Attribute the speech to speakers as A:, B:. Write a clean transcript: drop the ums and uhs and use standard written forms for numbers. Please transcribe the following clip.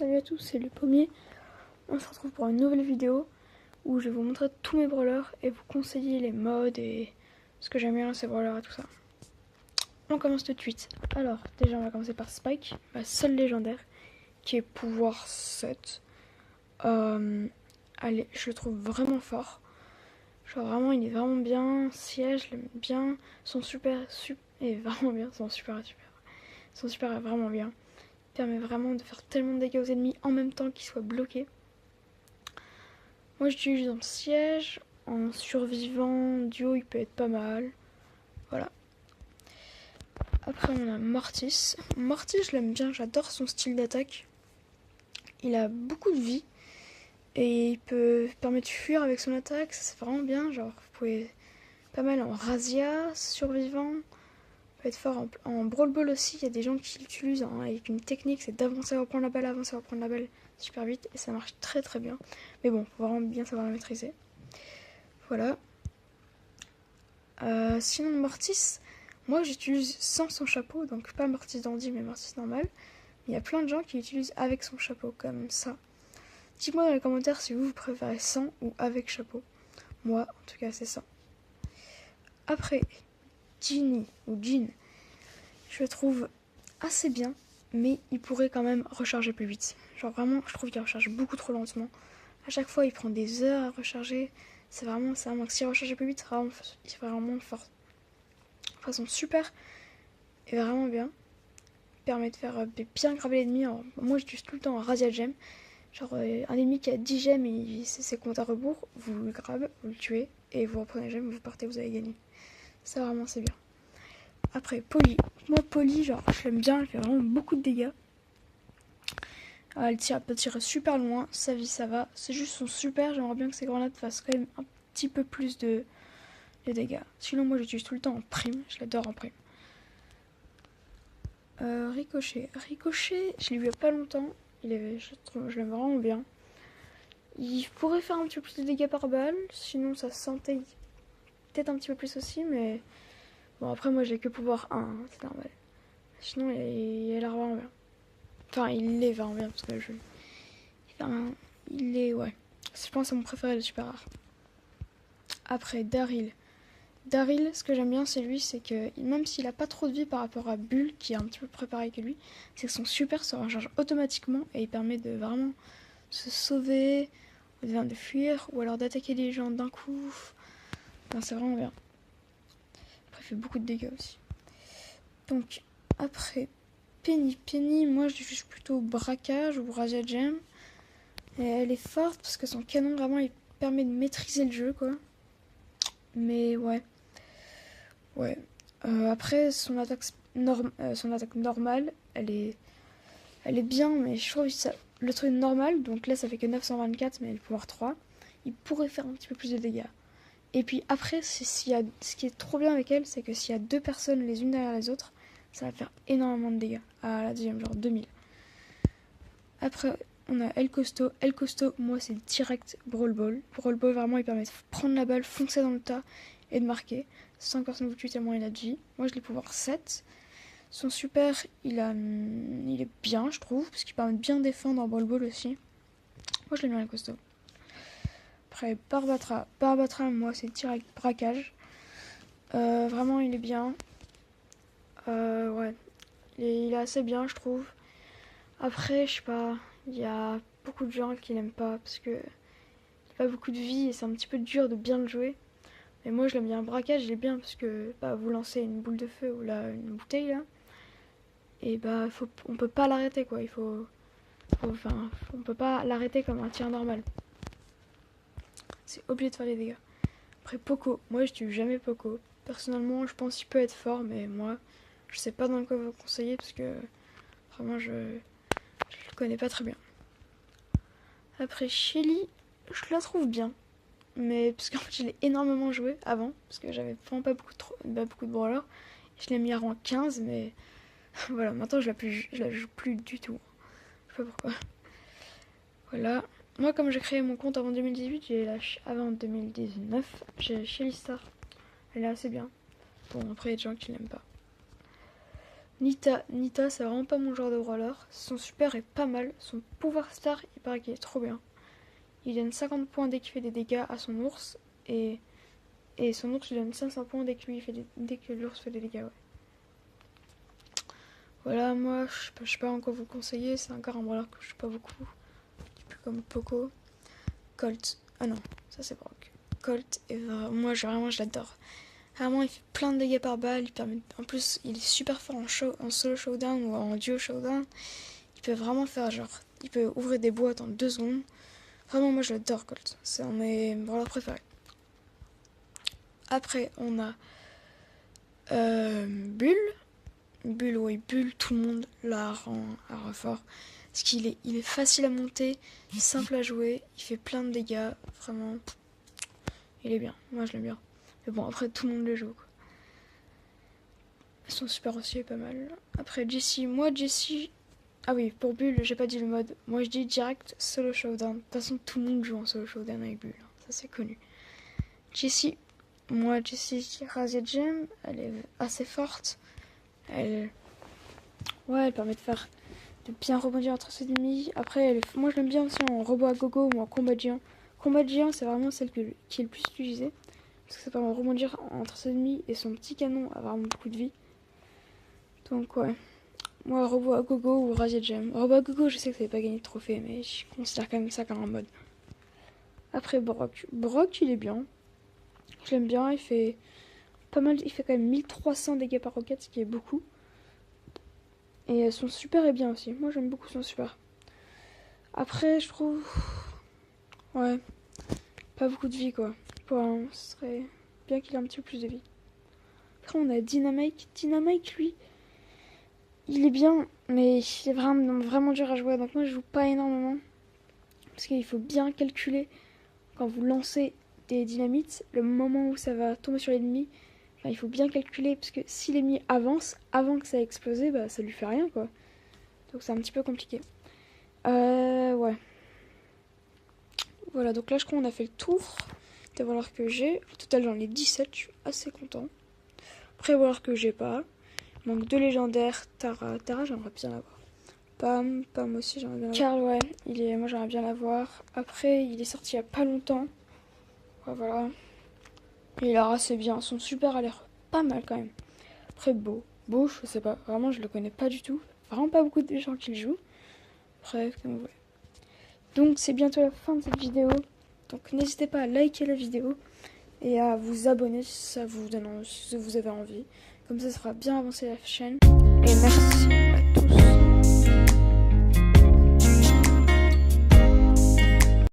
A: Salut à tous, c'est le Pommier. On se retrouve pour une nouvelle vidéo où je vais vous montrer tous mes brawlers et vous conseiller les modes et ce que j'aime bien dans ces brawlers et tout ça. On commence tout de suite. Alors, déjà on va commencer par Spike, ma seule légendaire, qui est pouvoir 7. Allez, je le trouve vraiment fort. Genre vraiment, il est vraiment bien. Siège, je l'aime bien. Son super est vraiment bien. Son super est vraiment bien. Permet vraiment de faire tellement de dégâts aux ennemis en même temps qu'ils soient bloqués. Moi j'utilise en siège, en survivant, duo il peut être pas mal. Voilà. Après on a Mortis. Mortis je l'aime bien, j'adore son style d'attaque. Il a beaucoup de vie et il peut permettre de fuir avec son attaque, ça c'est vraiment bien. Genre vous pouvez pas mal en razzia, survivant. Peut être fort en brawl ball aussi, il y a des gens qui l'utilisent avec une technique, c'est d'avancer, reprendre la balle, avancer, reprendre la balle super vite et ça marche très très bien. Mais bon, faut vraiment bien savoir la maîtriser. Voilà. Sinon Mortis, moi j'utilise sans son chapeau, donc pas Mortis Dandy mais Mortis normal. Il y a plein de gens qui l'utilisent avec son chapeau, comme ça. Dites-moi dans les commentaires si vous préférez sans ou avec chapeau. Moi, en tout cas, c'est ça. Après, Ginny ou Jean, je le trouve assez bien, mais il pourrait quand même recharger plus vite. Genre vraiment, je trouve qu'il recharge beaucoup trop lentement. À chaque fois, il prend des heures à recharger. C'est vraiment ça. Donc s'il rechargeait plus vite, il serait vraiment fort. De façon super et vraiment bien. Il permet de faire bien graver l'ennemi. Moi, j'utilise tout le temps un Razzia Gem. Genre un ennemi qui a 10 gemmes et c'est compte à rebours, vous le grabez, vous le tuez et vous reprenez la gemme, vous partez, vous avez gagné. Ça vraiment c'est bien. Après Polly, moi Polly genre je l'aime bien, elle fait vraiment beaucoup de dégâts. Elle peut tirer super loin, sa vie ça va, c'est juste son super, j'aimerais bien que ses grenades fassent quand même un petit peu plus de dégâts. Sinon moi j'utilise tout le temps en prime, je l'adore en prime. Ricochet, je l'ai vu il y a pas longtemps, je l'aime vraiment bien. Il pourrait faire un petit peu plus de dégâts par balle, sinon ça sentait peut-être un petit peu plus aussi, mais bon après moi j'ai que pouvoir 1, c'est normal. Sinon il a l'air vraiment bien. Enfin il est vraiment bien parce que il est ouais. Je pense que c'est mon préféré de super rare. Après Daryl, ce que j'aime bien c'est lui, c'est que même s'il a pas trop de vie par rapport à Bull qui est un petit peu préparé que lui, c'est que son super se recharge automatiquement et il permet de vraiment se sauver, de fuir ou alors d'attaquer les gens d'un coup. Non, c'est vraiment bien. Après, il fait beaucoup de dégâts aussi. Donc, après, Penny, moi je juge plutôt braquage ou Razzia Gem. Et elle est forte parce que son canon, vraiment, il permet de maîtriser le jeu, quoi. Mais ouais. Après, son attaque normale, elle est bien, mais je trouve ça, le truc normal, donc là ça fait que 924, mais le pouvoir 3, il pourrait faire un petit peu plus de dégâts. Et puis après, ce qui est trop bien avec elle, c'est que s'il y a 2 personnes les unes derrière les autres, ça va faire énormément de dégâts. À la deuxième, genre 2000. Après, on a El Costo. El Costo, moi, c'est direct Brawl Ball. Brawl Ball, vraiment, il permet de prendre la balle, foncer dans le tas et de marquer. 5 personnes vous tuent tellement il a de vie. Moi, je l'ai pouvoir 7. Son super, il est bien, je trouve, parce qu'il permet de bien défendre en Brawl Ball aussi. Moi, je l'aime bien El Costo. Après, Barbatra, moi, c'est direct braquage. Vraiment, il est bien. Ouais. Il est assez bien, je trouve. Après, je sais pas, il y a beaucoup de gens qui l'aiment pas parce que il a pas beaucoup de vie et c'est un petit peu dur de bien le jouer. Mais moi, je l'aime bien. Braquage, il est bien parce que vous lancez une boule de feu ou là, une bouteille là. Et on peut pas l'arrêter quoi. On peut pas l'arrêter comme un tir normal. C'est obligé de faire les dégâts. Après Poco, moi je tue jamais Poco. Personnellement, je pense qu'il peut être fort, mais moi, je sais pas dans quoi vous conseiller parce que vraiment je le connais pas très bien. Après Shelly, je la trouve bien, mais parce qu'en fait je l'ai énormément joué avant, parce que j'avais vraiment pas beaucoup de brawlers. Je l'ai mis à rang 15, mais voilà, maintenant je la joue plus du tout. Je sais pas pourquoi. Voilà. Moi, comme j'ai créé mon compte avant 2018, avant 2019, j'ai Shelly Star. Elle est assez bien. Bon, après, il y a des gens qui l'aiment pas. Nita, c'est vraiment pas mon genre de brawler. Son super est pas mal. Son pouvoir star, il paraît qu'il est trop bien. Il donne 50 points dès qu'il fait des dégâts à son ours. Et son ours lui donne 500 points dès que l'ours fait des dégâts. Ouais. Voilà, moi, je sais pas encore vous conseiller. C'est encore un brawler que je joue pas beaucoup. Un petit peu comme Poco. Colt. Ah non, ça c'est Brock. Colt, et moi, je l'adore. Vraiment, il fait plein de dégâts par balle. En plus, il est super fort en solo showdown ou en duo showdown. Il peut vraiment faire genre... Il peut ouvrir des boîtes en 2 secondes. Vraiment, moi, je l'adore, Colt. C'est un de mes brawlers préférés. Après, on a Bull. Bull, oui, Bull, tout le monde la rend fort. Parce qu'il est facile à monter, simple à jouer, il fait plein de dégâts. Vraiment, il est bien. Moi, je l'aime bien. Mais bon, après, tout le monde le joue, quoi. Son super aussi est pas mal. Après, Jessie. Moi, Jessie... Ah oui, pour Bull, j'ai pas dit le mode. Moi, je dis direct solo showdown. De toute façon, tout le monde joue en solo showdown avec Bull. Ça, c'est connu. Jessie. Moi, Jessie Razia Gem, elle est assez forte. Elle permet de bien rebondir entre ses ennemis. Après, moi, je l'aime bien aussi en robot à gogo ou en combat de géant. Combat de géant, c'est vraiment celle qui est le plus utilisée. Parce que ça permet de rebondir entre ses ennemis et son petit canon a vraiment beaucoup de vie. Donc, ouais. Moi, robot à gogo ou Razia Gem. Robot à gogo, je sais que ça n'avait pas gagné de trophée, mais je considère quand même ça comme un mode. Après, Brock. Brock, il est bien. Je l'aime bien, il fait pas mal, il fait quand même 1300 dégâts par roquette, ce qui est beaucoup. Et son super est bien aussi. Moi, j'aime beaucoup son super. Après, je trouve... Ouais. Pas beaucoup de vie, quoi. Ce serait bien qu'il ait un petit peu plus de vie. Après, on a Dynamite. Dynamite, lui, il est bien, mais il est vraiment dur à jouer. Donc moi, je joue pas énormément. Parce qu'il faut bien calculer quand vous lancez des dynamites, le moment où ça va tomber sur l'ennemi. Il faut bien calculer, parce que si l'ennemi avance avant que ça ait explosé, bah ça lui fait rien, quoi. Donc c'est un petit peu compliqué. Ouais. Voilà, donc là je crois qu'on a fait le tour des voleurs que j'ai. Au total j'en ai 17, je suis assez content. Après voleurs que j'ai pas. Il manque 2 légendaires. Tara j'aimerais bien l'avoir. Pam aussi j'aimerais bien l'avoir. Carl, ouais, moi j'aimerais bien l'avoir. Après il est sorti il y a pas longtemps. Ouais, voilà. Il a assez bien. Son super a l'air pas mal quand même. Après, Beau, je sais pas. Vraiment, je le connais pas du tout. Vraiment pas beaucoup de gens qui le jouent. Bref, comme vous voulez. Donc, c'est bientôt la fin de cette vidéo. Donc, n'hésitez pas à liker la vidéo et à vous abonner si vous avez envie. Comme ça fera bien avancer la chaîne. Et merci.